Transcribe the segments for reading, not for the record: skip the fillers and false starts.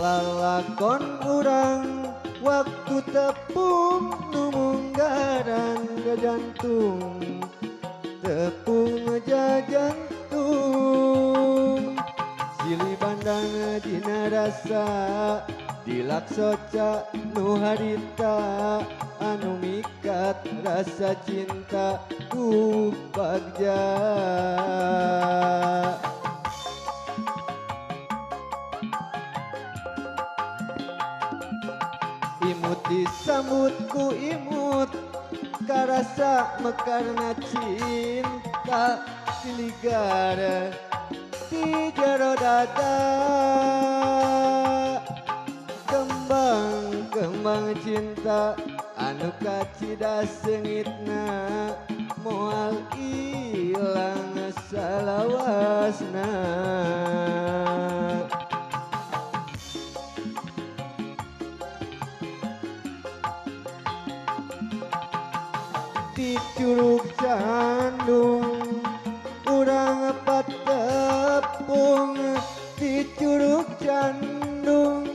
lalakon urang waktu tepung numunggaran ke jantung tepung jantung silih bandang dina rasa dilaksoca nu harita anu mikat rasa cinta ku bagja imut disambut ku imut karasa mekarna cinta siligara di jero dada kembang cinta anu kacida sengitna moal ilang salawasna di curug candung urang patepung di curug candung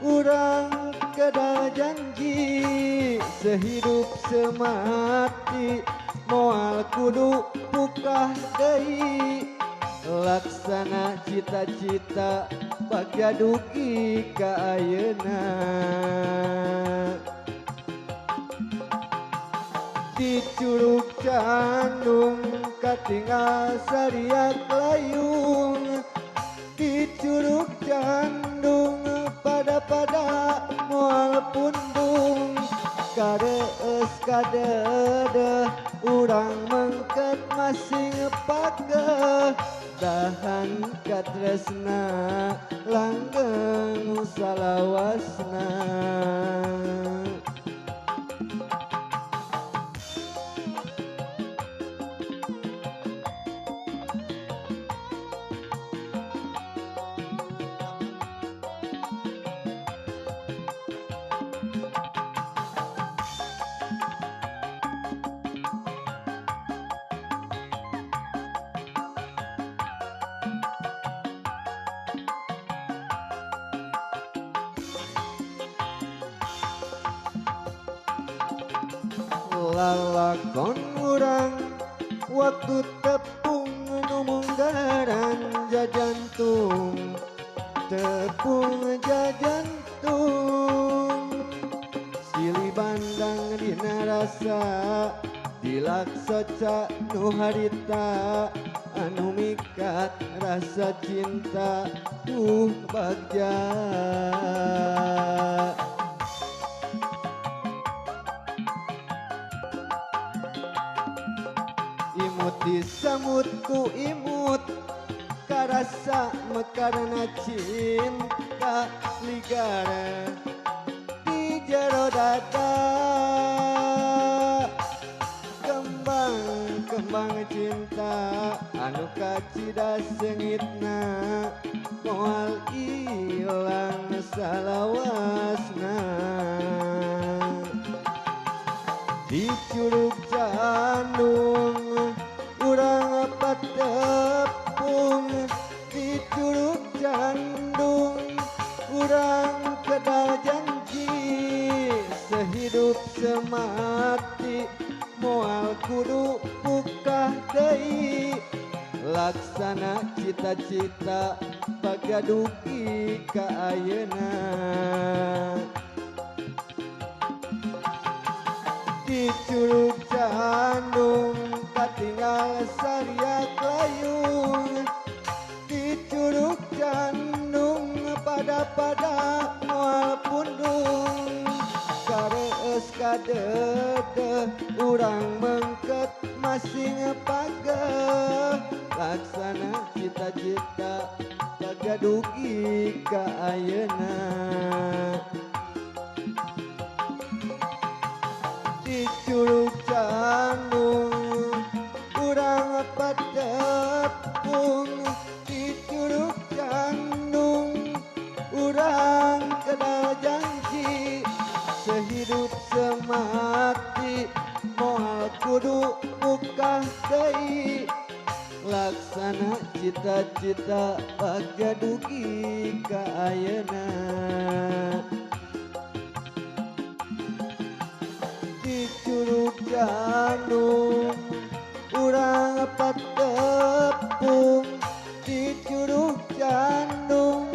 urang kada janji sehidup semati moal kudu pukah deui laksana cita-cita bagja dugi ka ayeuna di curug candung katinggal sariak layung di curug candung pada moal pundung kadeus kadede urang mengket masing pageh dahan katresna langgeng salawasna lalakon urang waktu tepung numunggaran jajantung tepung jajantung silih bandang dina rasa dilaksoca nu harita anu mikat rasa cinta bagja imut disambut ku imut karasa mekarna cinta ligara di jero dada kembang cinta anu kacida sengitna moal ilang salawasna di curug candung urang patepung di curug candung urang kada janji sehidup semati moal kudu pukah deui laksana cita-cita bagja dugi ka ayeuna di curug candung katinggal sariak layung di curug candung pada moal pundung kareus kadede urang mengket masing pageh laksana cita-cita bagja dugi ka ayeuna di curug candung urang patepung di curug candung urang kada janji sehidup semati moal kudu pukah deui laksana cita-cita bagja dugi ka ayeuna di Curug Candung urang patepung di Curug Candung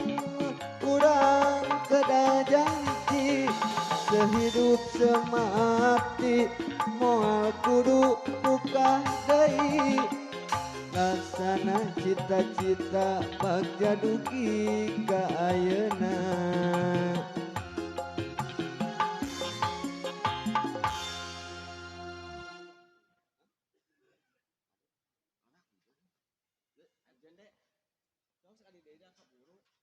urang kedah janji sehidup semati moal kudu buka deui laksana cita-cita bagja dugi ka ayeuna Jende, dong sekali deui da kaburu.